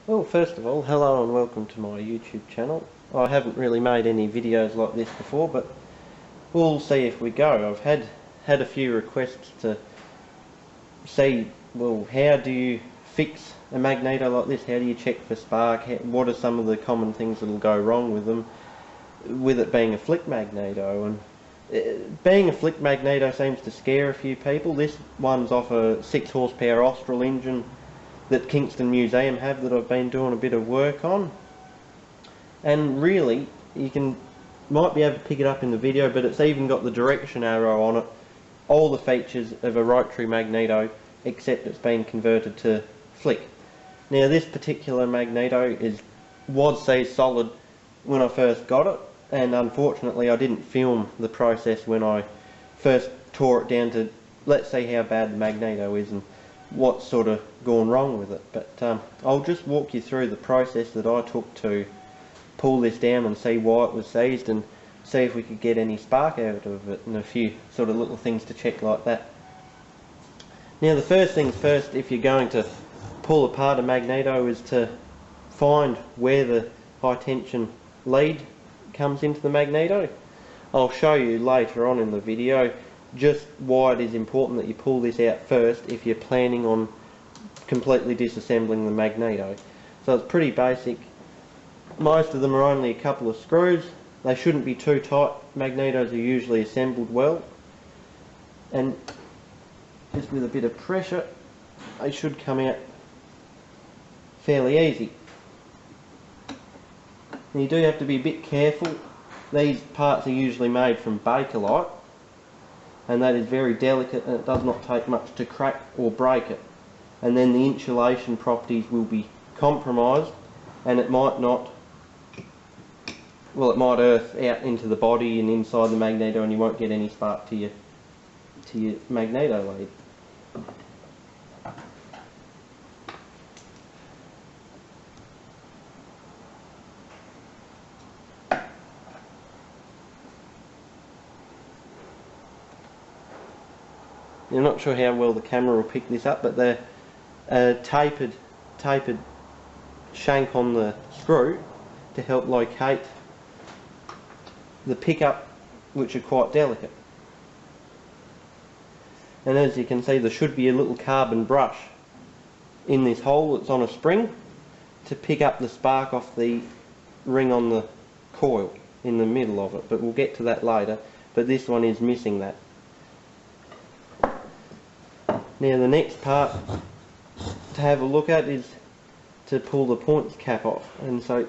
Well, first of all, hello and welcome to my YouTube channel. I haven't really made any videos like this before, but we'll see if we go. I've had a few requests to see, well, how do you fix a magneto like this? How do you check for spark? What are some of the common things that will go wrong with them, with it being a flick magneto? And being a flick magneto seems to scare a few people. This one's off a 6 horsepower Austral engine that Kingston Museum have that I've been doing a bit of work on, and really you might be able to pick it up in the video, but it's even got the direction arrow on it, all the features of a rotary magneto except it's been converted to flick. Now this particular magneto was seized solid when I first got it, and unfortunately I didn't film the process when I first tore it down to let's see how bad the magneto is and what's sort of gone wrong with it. But I'll just walk you through the process that I took to pull this down and see why it was seized and see if we could get any spark out of it, and a few sort of little things to check like that. Now the first things first, if you're going to pull apart a magneto, is to find where the high tension lead comes into the magneto. I'll show you later on in the video just why it is important that you pull this out first if you're planning on completely disassembling the magneto. So it's pretty basic. Most of them are only a couple of screws. They shouldn't be too tight. Magnetos are usually assembled well, and just with a bit of pressure they should come out fairly easy. And you do have to be a bit careful. These parts are usually made from Bakelite, and that is very delicate, and it does not take much to crack or break it. And then the insulation properties will be compromised, and it might not, well, it might earth out into the body and inside the magneto, and you won't get any spark to your magneto lead. I'm not sure how well the camera will pick this up, but they're tapered shank on the screw to help locate the pickup, which are quite delicate. And as you can see, there should be a little carbon brush in this hole that's on a spring to pick up the spark off the ring on the coil in the middle of it, but we'll get to that later. But this one is missing that. Now the next part to have a look at is to pull the points cap off, and so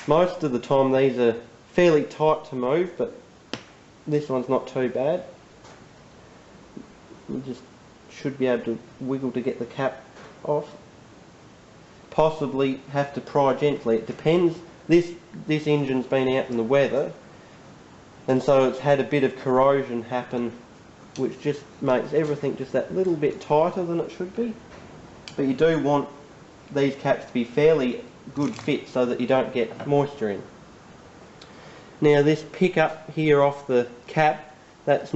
most of the time these are fairly tight to move, but this one's not too bad. You just should be able to wiggle to get the cap off. Possibly have to pry gently, it depends. This engine's been out in the weather, and so it's had a bit of corrosion happen, which just makes everything just that little bit tighter than it should be. But you do want these caps to be fairly good fit so that you don't get moisture in. Now this pickup here off the cap, that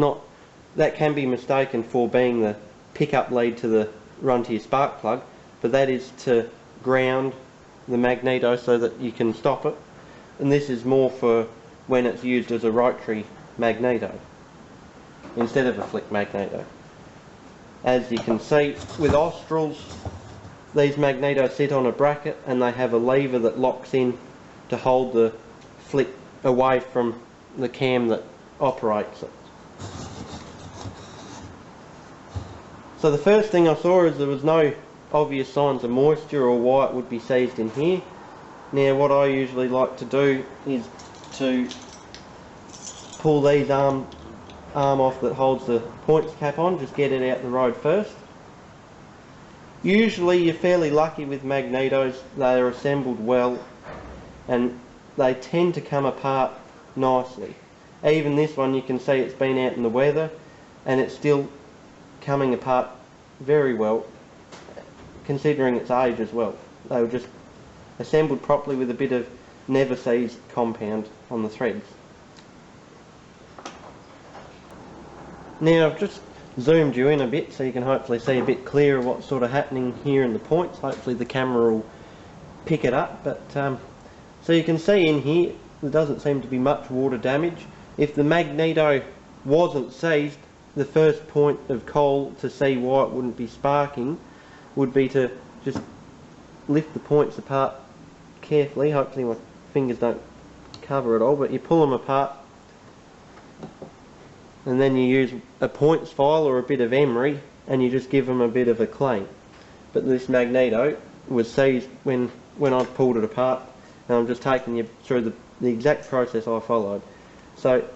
can be mistaken for being the pickup lead to the run to your spark plug, but that is to ground the magneto so that you can stop it, and this is more for when it's used as a rotary magneto instead of a flick magneto. As you can see with Australs, these magnetos sit on a bracket and they have a lever that locks in to hold the flick away from the cam that operates it. So the first thing I saw is there was no obvious signs of moisture or why it would be seized in here. Now what I usually like to do is to pull these arm off that holds the points cap on, just get it out the road first. Usually you're fairly lucky with magnetos, they are assembled well and they tend to come apart nicely. Even this one, you can see it's been out in the weather and it's still coming apart very well, considering its age as well. They were just assembled properly with a bit of never seized compound on the threads. Now I've just zoomed you in a bit so you can hopefully see a bit clearer what's sort of happening here in the points. Hopefully the camera will pick it up. But so you can see in here there doesn't seem to be much water damage. If the magneto wasn't seized, the first point of coil to see why it wouldn't be sparking would be to just lift the points apart carefully. Hopefully my fingers don't cover it all, but you pull them apart and then you use a points file or a bit of emery and you just give them a bit of a clean. But this magneto was seized when I pulled it apart, and I'm just taking you through the exact process I followed. So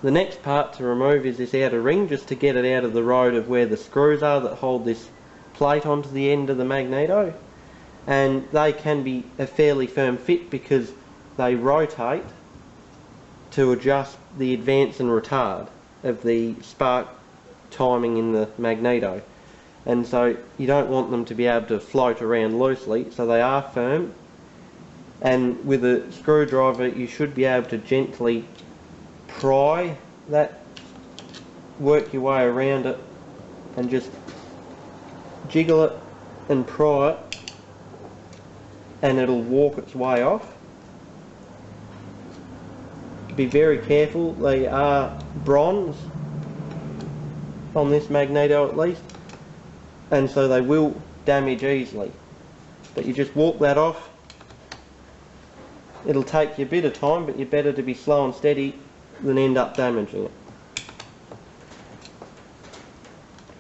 the next part to remove is this outer ring, just to get it out of the road of where the screws are that hold this plate onto the end of the magneto. And they can be a fairly firm fit because they rotate to adjust the advance and retard of the spark timing in the magneto. And so you don't want them to be able to float around loosely, so they are firm. And with a screwdriver you should be able to gently pry that, work your way around it and just jiggle it and pry it, and it'll walk its way off. Be very careful, they are bronze on this magneto at least, and so they will damage easily. But you just walk that off. It'll take you a bit of time, but you're better to be slow and steady than end up damaging it.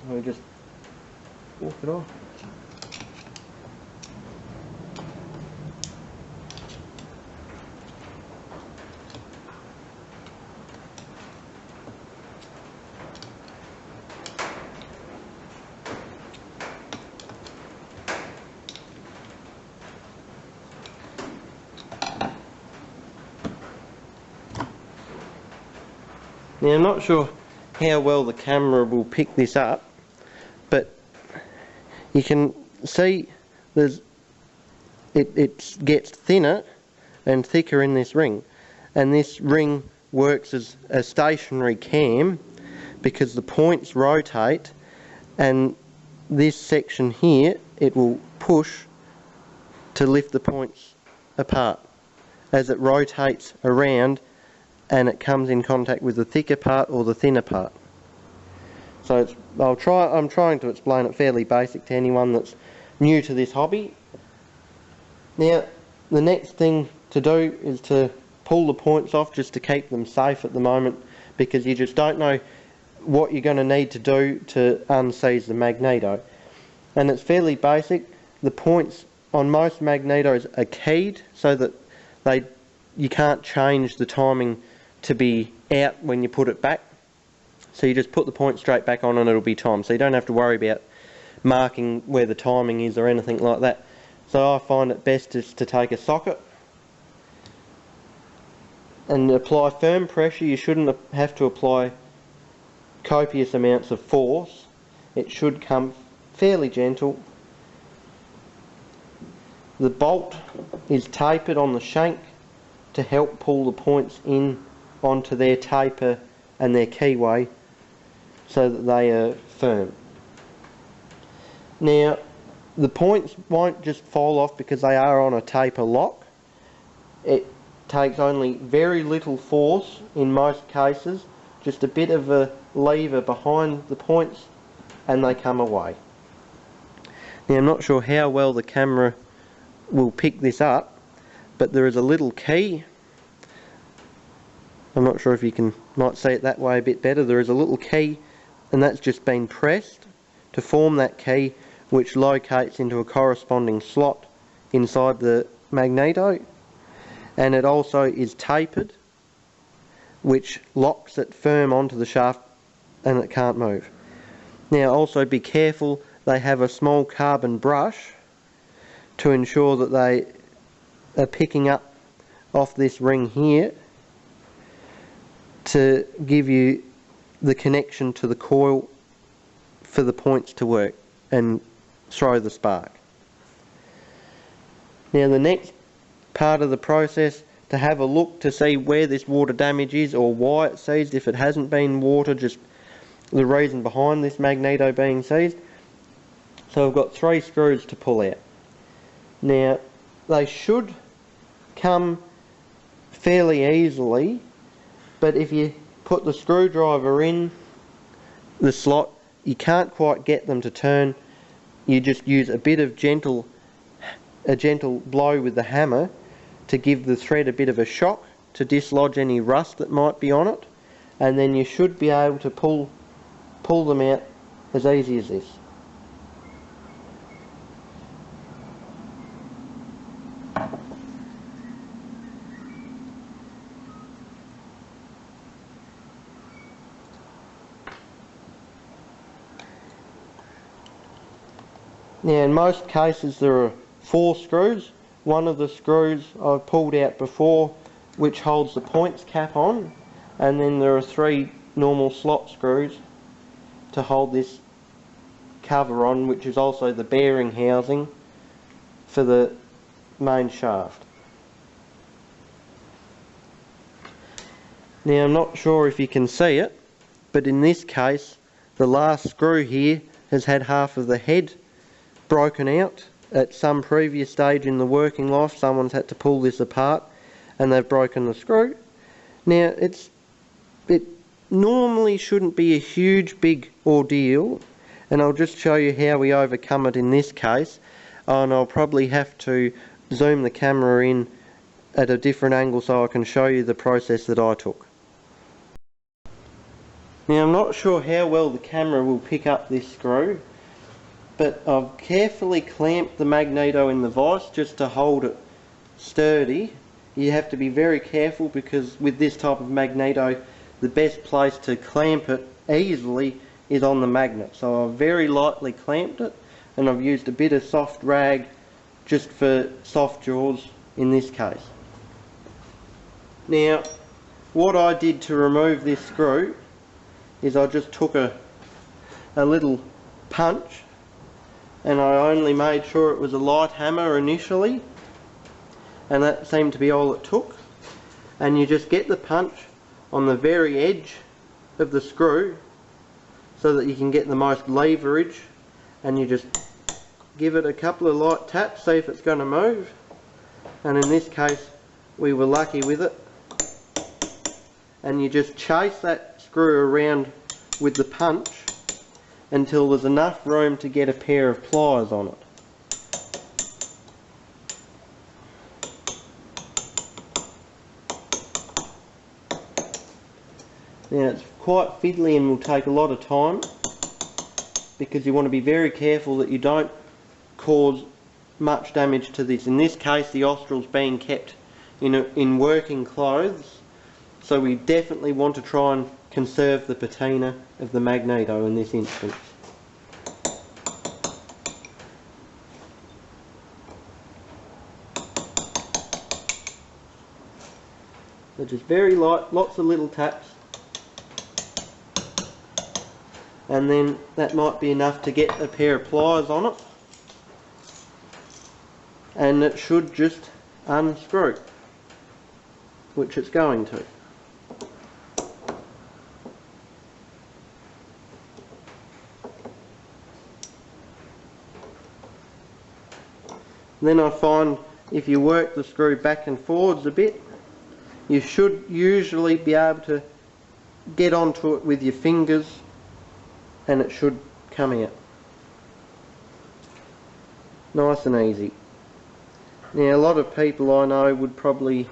We just walk it off. Now I'm not sure how well the camera will pick this up, but you can see it gets thinner and thicker in this ring, and this ring works as a stationary cam because the points rotate, and this section here it will push to lift the points apart as it rotates around and it comes in contact with the thicker part or the thinner part. So I'm trying to explain it fairly basic to anyone that's new to this hobby. Now the next thing to do is to pull the points off, just to keep them safe at the moment, because you just don't know what you're going to need to do to unseize the magneto. And it's fairly basic. The points on most magnetos are keyed so that you can't change the timing to be out when you put it back. So you just put the point straight back on and it'll be timed, so you don't have to worry about marking where the timing is or anything like that. So I find it best just to take a socket and apply firm pressure. You shouldn't have to apply copious amounts of force. It should come fairly gentle. The bolt is tapered on the shank to help pull the points in onto their taper and their keyway so that they are firm. Now the points won't just fall off because they are on a taper lock. It takes only very little force in most cases, just a bit of a lever behind the points and they come away. Now I'm not sure how well the camera will pick this up, but there is a little key. I'm not sure if you might see it that way a bit better. There is a little key, and that's just been pressed to form that key, which locates into a corresponding slot inside the magneto, and it also is tapered, which locks it firm onto the shaft and it can't move. Now also be careful, they have a small carbon brush to ensure that they are picking up off this ring here to give you the connection to the coil for the points to work and throw the spark. Now the next part of the process, to have a look to see where this water damage is or why it's seized. If it hasn't been water, just the reason behind this magneto being seized. So I've got 3 screws to pull out. Now they should come fairly easily, but if you put the screwdriver in the slot, you can't quite get them to turn. You just use a bit of gentle blow with the hammer to give the thread a bit of a shock to dislodge any rust that might be on it, and then you should be able to pull them out as easy as this. Now in most cases there are 4 screws. One of the screws I've pulled out before, which holds the points cap on, and then there are 3 normal slot screws to hold this cover on, which is also the bearing housing for the main shaft. Now I'm not sure if you can see it, but in this case the last screw here has had half of the head broken out. At some previous stage in the working life, someone's had to pull this apart and they've broken the screw. Now it normally shouldn't be a huge big ordeal, and I'll just show you how we overcome it in this case, and I'll probably have to zoom the camera in at a different angle so I can show you the process that I took. Now I'm not sure how well the camera will pick up this screw, but I've carefully clamped the magneto in the vise just to hold it sturdy. You have to be very careful because with this type of magneto the best place to clamp it easily is on the magnet. So I've very lightly clamped it, and I've used a bit of soft rag just for soft jaws in this case. Now what I did to remove this screw is I just took a little punch, and I only made sure it was a light hammer initially, and that seemed to be all it took. And you just get the punch on the very edge of the screw so that you can get the most leverage, and you just give it a couple of light taps, see if it's going to move, and in this case we were lucky with it. And you just chase that screw around with the punch until there's enough room to get a pair of pliers on it. Now it's quite fiddly and will take a lot of time, because you want to be very careful that you don't cause much damage to this. In this case the Austral's being kept in working clothes, so we definitely want to try and conserve the patina of the magneto in this instance. So just very light, lots of little taps, and then that might be enough to get a pair of pliers on it, and it should just unscrew, which it's going to. Then I find if you work the screw back and forwards a bit, you should usually be able to get onto it with your fingers and it should come out nice and easy. Now a lot of people I know would probably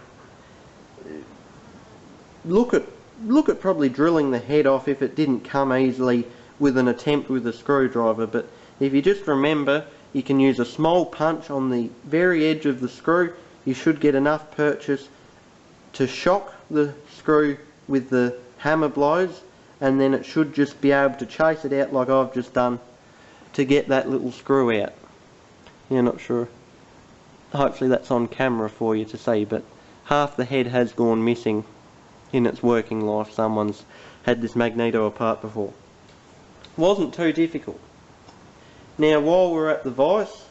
look at probably drilling the head off if it didn't come easily with an attempt with a screwdriver, but if you just remember, you can use a small punch on the very edge of the screw. You should get enough purchase to shock the screw with the hammer blows, and then it should just be able to chase it out like I've just done to get that little screw out. Yeah, not sure. Hopefully that's on camera for you to see, but half the head has gone missing in its working life. Someone's had this magneto apart before. Wasn't too difficult. Now while we're at the vise,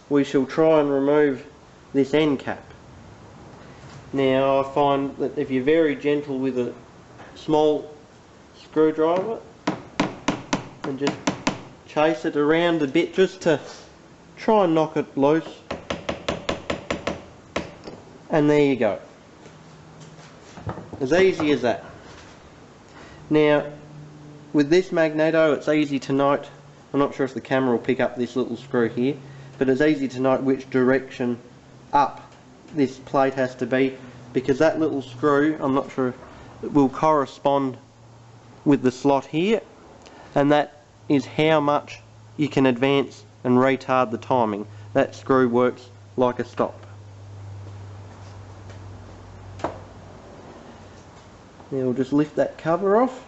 we shall try and remove this end cap. Now I find that if you're very gentle with a small screwdriver and just chase it around a bit just to try and knock it loose, And there you go. As easy as that. Now, with this magneto, it's easy to note, I'm not sure if the camera will pick up this little screw here, but it's easy to note which direction up this plate has to be, because that little screw, I'm not sure, it will correspond with the slot here, and that is how much you can advance and retard the timing. That screw works like a stop. Now we'll just lift that cover off,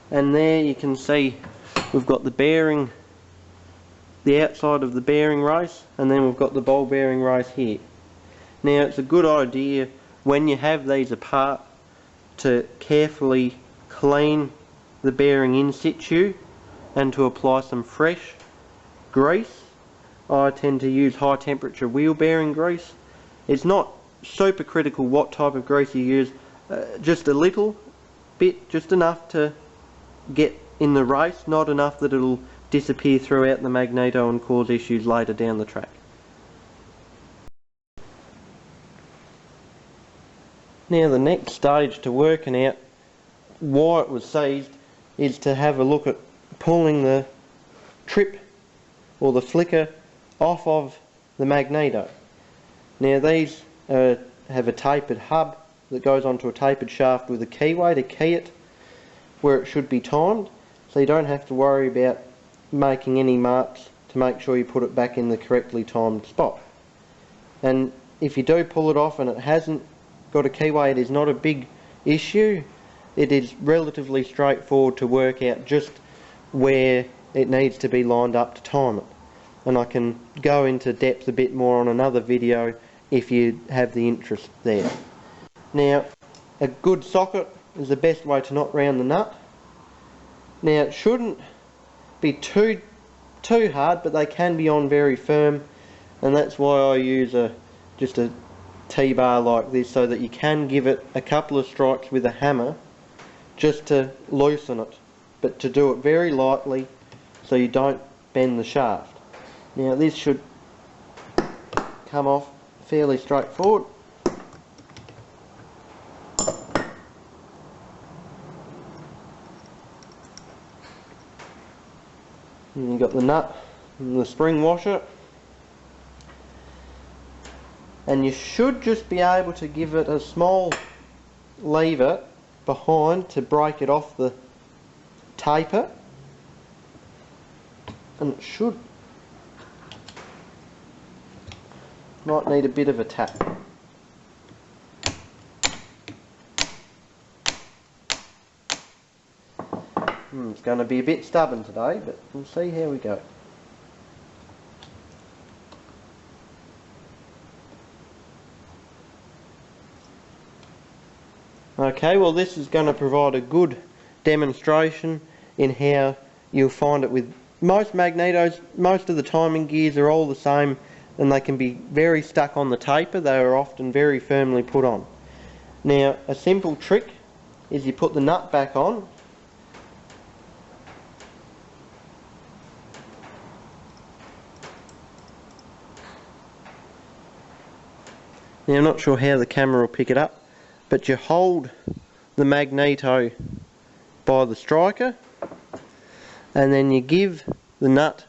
and there you can see we've got the bearing, the outside of the bearing race, and then we've got the ball bearing race here. Now it's a good idea when you have these apart to carefully clean the bearing in situ and to apply some fresh grease. I tend to use high temperature wheel bearing grease. It's not super critical what type of grease you use, just a little bit, just enough to get in the race, not enough that it'll disappear throughout the magneto and cause issues later down the track. Now the next stage to working out why it was seized is to have a look at pulling the trip or the flicker off of the magneto. Now these have a tapered hub that goes onto a tapered shaft with a keyway to key it where it should be timed, so you don't have to worry about making any marks to make sure you put it back in the correctly timed spot. And if you do pull it off and it hasn't got a keyway, it is not a big issue. It is relatively straightforward to work out just where it needs to be lined up to time it. And I can go into depth a bit more on another video if you have the interest there. Now, a good socket is the best way to knot round the nut. Now it shouldn't be too hard, but they can be on very firm, and that's why I use just a T-bar like this, so that you can give it a couple of strikes with a hammer just to loosen it, but to do it very lightly so you don't bend the shaft. Now this should come off fairly straightforward. And you've got the nut and the spring washer, and you should just be able to give it a small lever behind to break it off the taper, and it should, might need a bit of a tap. It's going to be a bit stubborn today, but we'll see how we go. Okay, well this is going to provide a good demonstration in how you'll find it with most magnetos. Most of the timing gears are all the same, and they can be very stuck on the taper. They are often very firmly put on. Now a simple trick is you put the nut back on, now I'm not sure how the camera will pick it up, but you hold the magneto by the striker, and then you give the nut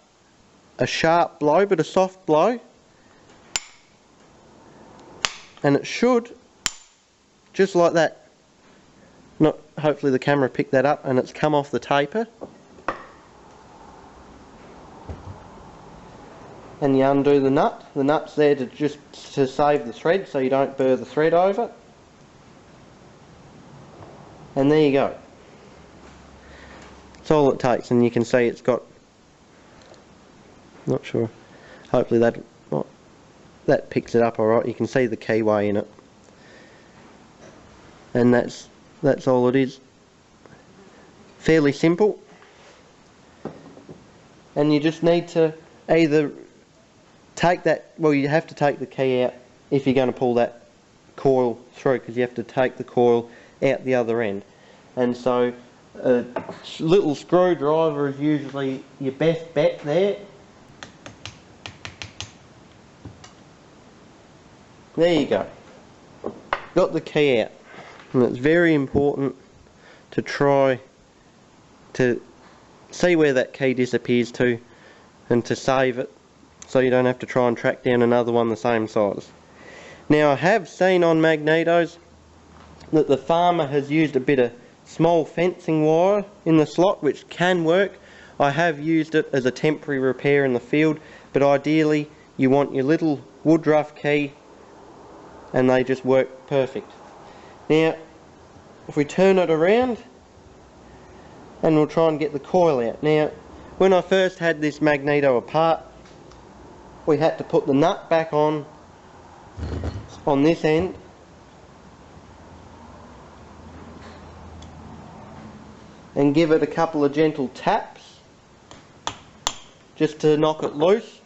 a sharp blow, but a soft blow, and it should, just like that, not, hopefully the camera picked that up, and it's come off the taper. And you undo the nut. The nut's there to save the thread, so you don't burr the thread over. And there you go. That's all it takes, and you can see it's got, not sure, hopefully that picks it up alright. You can see the keyway in it, and that's all it is. Fairly simple, and you just need to either take that, well, you have to take the key out if you're going to pull that coil through, because you have to take the coil out the other end, and so a little screwdriver is usually your best bet there. There you go. got the key out, and it's very important to try to see where that key disappears to and to save it so you don't have to try and track down another one the same size. Now I have seen on magnetos that the farmer has used a bit of small fencing wire in the slot, which can work. I have used it as a temporary repair in the field, but ideally you want your little woodruff key and they just work perfect. Now if we turn it around and we'll try and get the coil out. Now when I first had this magneto apart, we had to put the nut back on this end, and give it a couple of gentle taps just to knock it loose.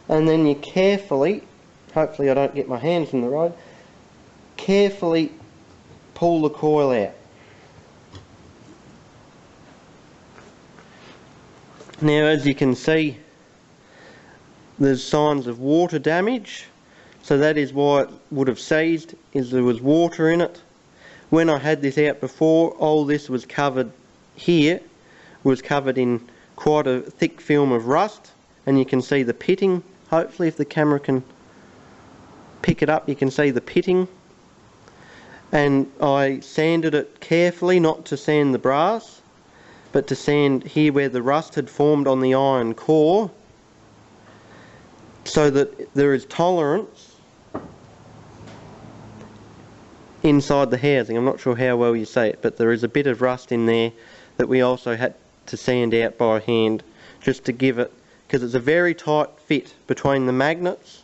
And then you carefully, hopefully I don't get my hands in the road, carefully pull the coil out. Now as you can see, there's signs of water damage, so that is why it would have seized, is there was water in it. When I had this out before, all this was covered here, was covered in quite a thick film of rust, and you can see the pitting. Hopefully if the camera can pick it up, you can see the pitting. And I sanded it carefully, not to sand the brass, but to sand here where the rust had formed on the iron core, so that there is tolerance inside the housing. I'm not sure how well you see it, but there is a bit of rust in there that we also had to sand out by hand, just to give it, because it's a very tight fit between the magnets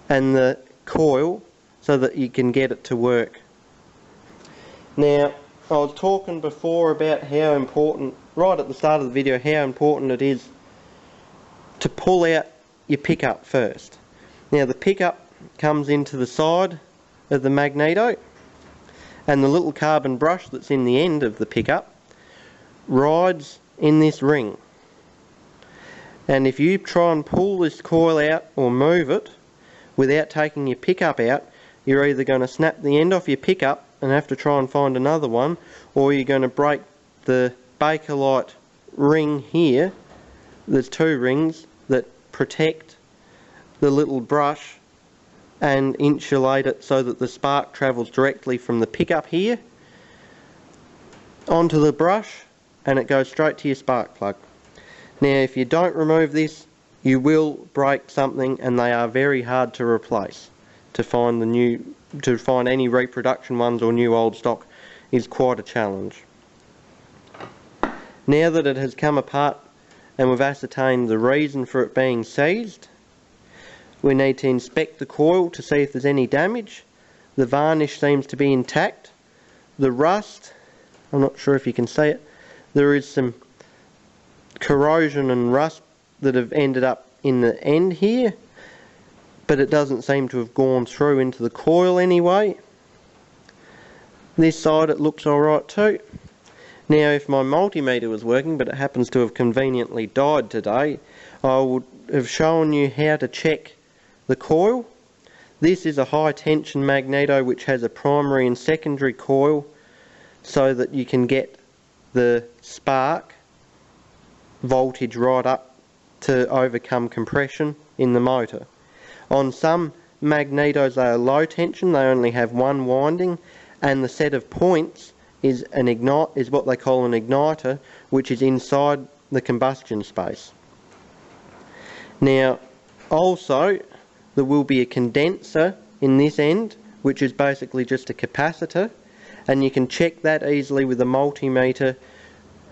and the coil, so that you can get it to work. Now I was talking before about how important, right at the start of the video, how important it is to pull out your pickup first. Now the pickup comes into the side of the magneto, and the little carbon brush that's in the end of the pickup rides in this ring. And if you try and pull this coil out or move it without taking your pickup out, you're either going to snap the end off your pickup and have to try and find another one, or you're going to break the Bakelite ring here. There's two rings that protect the little brush and insulate it so that the spark travels directly from the pickup here onto the brush, and it goes straight to your spark plug. Now if you don't remove this, you will break something, and they are very hard to replace. To find any reproduction ones or new old stock is quite a challenge. Now that it has come apart and we've ascertained the reason for it being seized, we need to inspect the coil to see if there's any damage. The varnish seems to be intact. The rust, I'm not sure if you can see it, there is some corrosion and rust that have ended up in the end here, but it doesn't seem to have gone through into the coil anyway. This side it looks alright too. Now if my multimeter was working, but it happens to have conveniently died today, I would have shown you how to check the coil. This is a high tension magneto which has a primary and secondary coil, so that you can get the spark voltage right up to overcome compression in the motor. On some magnetos they are low tension, they only have one winding, and the set of points is what they call an igniter, which is inside the combustion space. Now also there will be a condenser in this end, which is basically just a capacitor, and you can check that easily with a multimeter.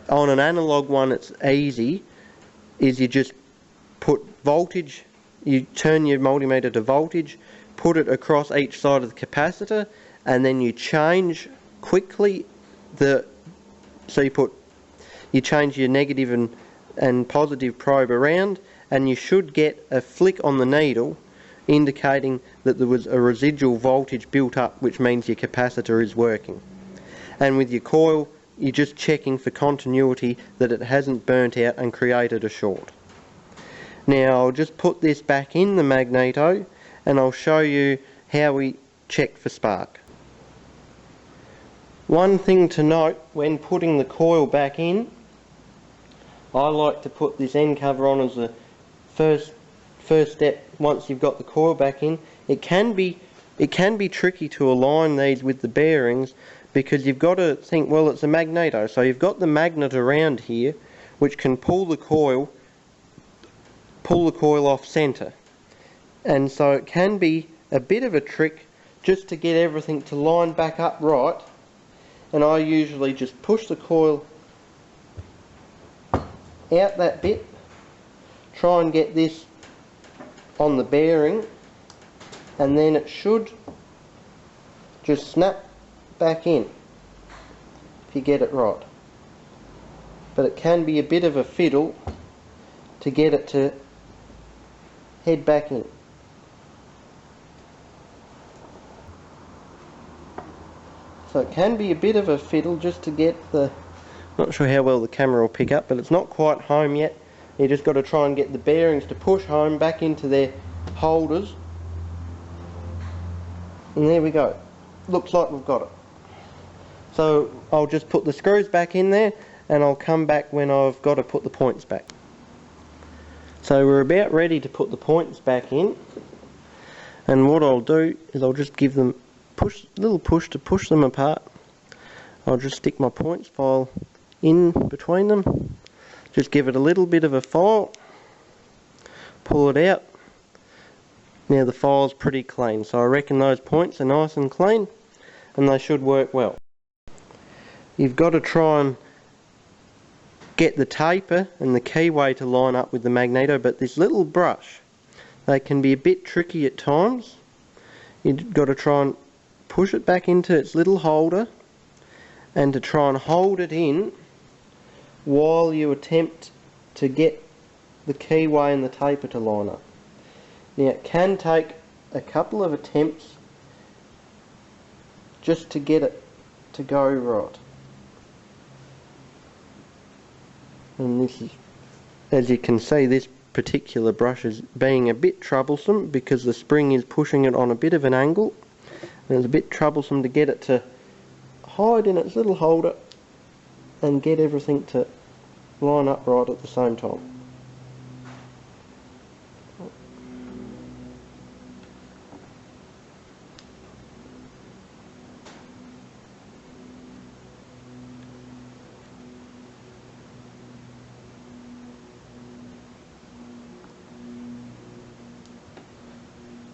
On an analog one it's easy, is you just put voltage, you turn your multimeter to voltage, put it across each side of the capacitor, and then you change quickly you change your negative and positive probe around, and you should get a flick on the needle indicating that there was a residual voltage built up, which means your capacitor is working. And with your coil, you're just checking for continuity that it hasn't burnt out and created a short. Now I'll just put this back in the magneto and I'll show you how we check for spark. One thing to note when putting the coil back in, I like to put this end cover on as the first step once you've got the coil back in. It can be tricky to align these with the bearings because you've got to think, well, it's a magneto, so you've got the magnet around here which can pull the coil off center, and so it can be a bit of a trick just to get everything to line back up right. And I usually just push the coil out that bit, try and get this on the bearing, and then it should just snap back in if you get it right. But it can be a bit of a fiddle to get it to head back in. So it can be a bit of a fiddle just to get the, not sure how well the camera will pick up, but it's not quite home yet. You just got to try and get the bearings to push home back into their holders. And there we go. Looks like we've got it. So I'll just put the screws back in there and I'll come back when I've got to put the points back. So we're about ready to put the points back in, and what I'll do is I'll just give them little push to push them apart. I'll just stick my points file in between them, just give it a little bit of a file, pull it out. Now the file's pretty clean, so I reckon those points are nice and clean and they should work well. You've got to try and get the taper and the keyway to line up with the magneto, but this little brush, they can be a bit tricky at times. You've got to try and push it back into its little holder and to try and hold it in while you attempt to get the keyway and the taper to line up. Now it can take a couple of attempts just to get it to go right. And this is, as you can see, this particular brush is being a bit troublesome because the spring is pushing it on a bit of an angle, and it's a bit troublesome to get it to hide in its little holder and get everything to line up right at the same time.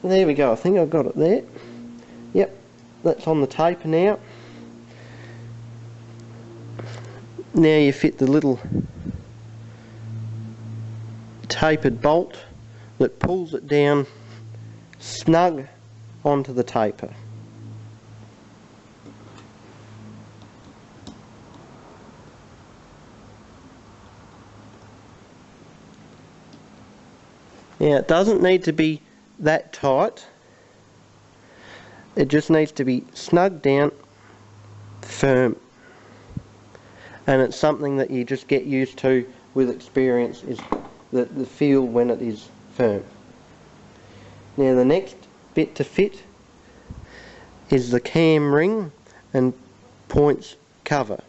There we go, I think I've got it there. Yep, that's on the taper now. Now you fit the little tapered bolt that pulls it down snug onto the taper. Now it doesn't need to be that tight, it just needs to be snugged down, firm, and it's something that you just get used to with experience, is the feel when it is firm. Now the next bit to fit is the cam ring and points cover.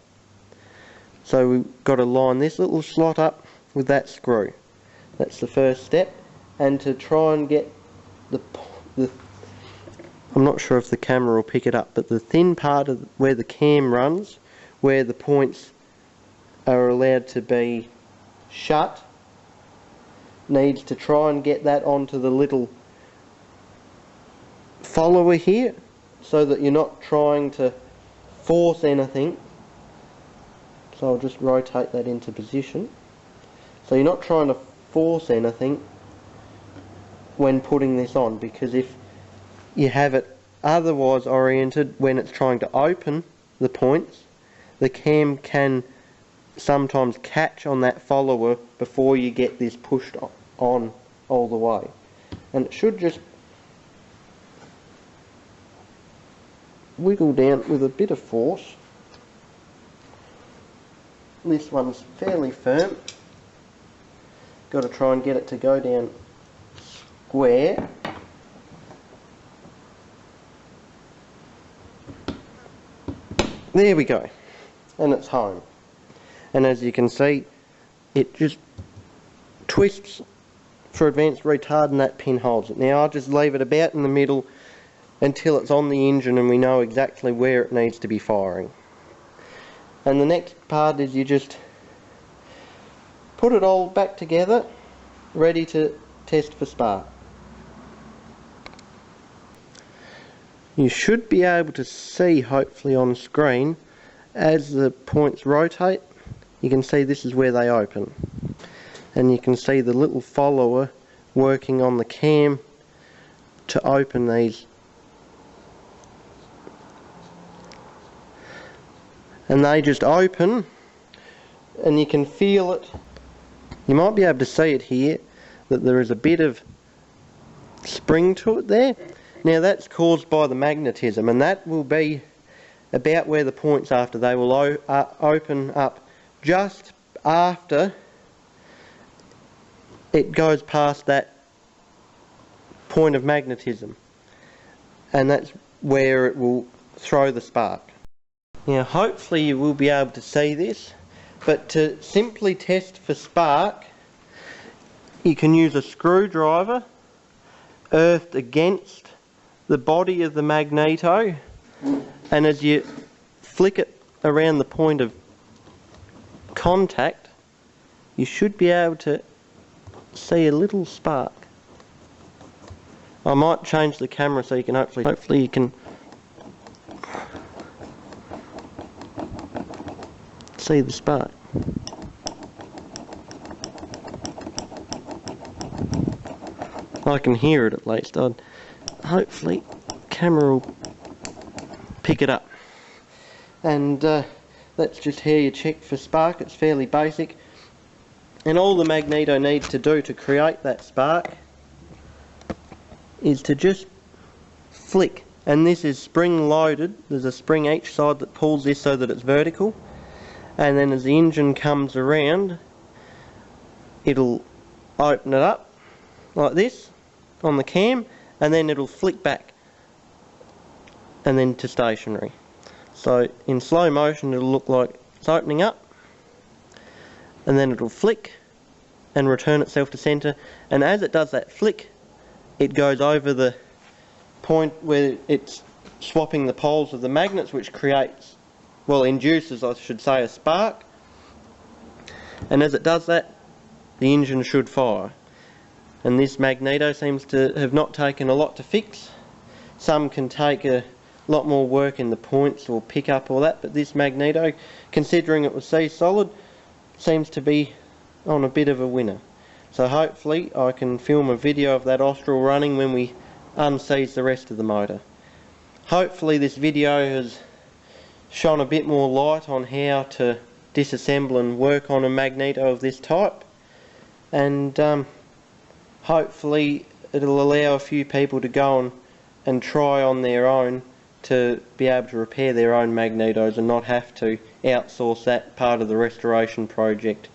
So we've got to line this little slot up with that screw. That's the first step, and to try and get the I'm not sure if the camera will pick it up, but the thin part of where the cam runs, where the points are allowed to be shut, needs to try and get that onto the little follower here, so that you're not trying to force anything. So I'll just rotate that into position. So you're not trying to force anything when putting this on, because if you have it otherwise oriented when it's trying to open the points, the cam can sometimes catch on that follower before you get this pushed on all the way. And it should just wiggle down with a bit of force. This one's fairly firm, got to try and get it to go down square. There we go, and it's home. And as you can see, it just twists for advanced retard and that pin holds it. Now I'll just leave it about in the middle until it's on the engine and we know exactly where it needs to be firing. And the next part is you just put it all back together, ready to test for spark. You should be able to see, hopefully on screen, as the points rotate, you can see this is where they open. And you can see the little follower working on the cam to open these. And they just open, and you can feel it. You might be able to see it here, that there is a bit of spring to it there. Now that's caused by the magnetism, and that will be about where the points after. They will open up just after it goes past that point of magnetism, and that's where it will throw the spark. Now hopefully you will be able to see this, but to simply test for spark you can use a screwdriver earthed against the body of the magneto, and as you flick it around the point of contact you should be able to see a little spark. I might change the camera so you can hopefully you can see the spark. I can hear it at least. Hopefully camera will pick it up. And that's just how you check for spark. It's fairly basic, and all the magneto needs to do to create that spark is to just flick, and this is spring loaded. There's a spring each side that pulls this so that it's vertical, and then as the engine comes around it'll open it up like this on the cam, and then it'll flick back and then to stationary. So in slow motion it'll look like it's opening up, and then it'll flick and return itself to center, and as it does that flick it goes over the point where it's swapping the poles of the magnets, which creates, well, induces I should say, a spark, and as it does that the engine should fire. And this magneto seems to have not taken a lot to fix. Some can take a lot more work in the points or pick up all that, but this magneto, considering it was C-solid, seems to be on a bit of a winner. So hopefully I can film a video of that Austral running when we unseize the rest of the motor. Hopefully this video has shone a bit more light on how to disassemble and work on a magneto of this type, and hopefully it'll allow a few people to go and try on their own to be able to repair their own magnetos and not have to outsource that part of the restoration project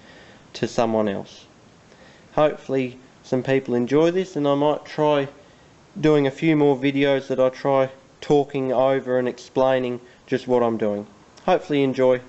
to someone else. Hopefully some people enjoy this, and I might try doing a few more videos that I try talking over and explaining just what I'm doing. Hopefully you enjoy.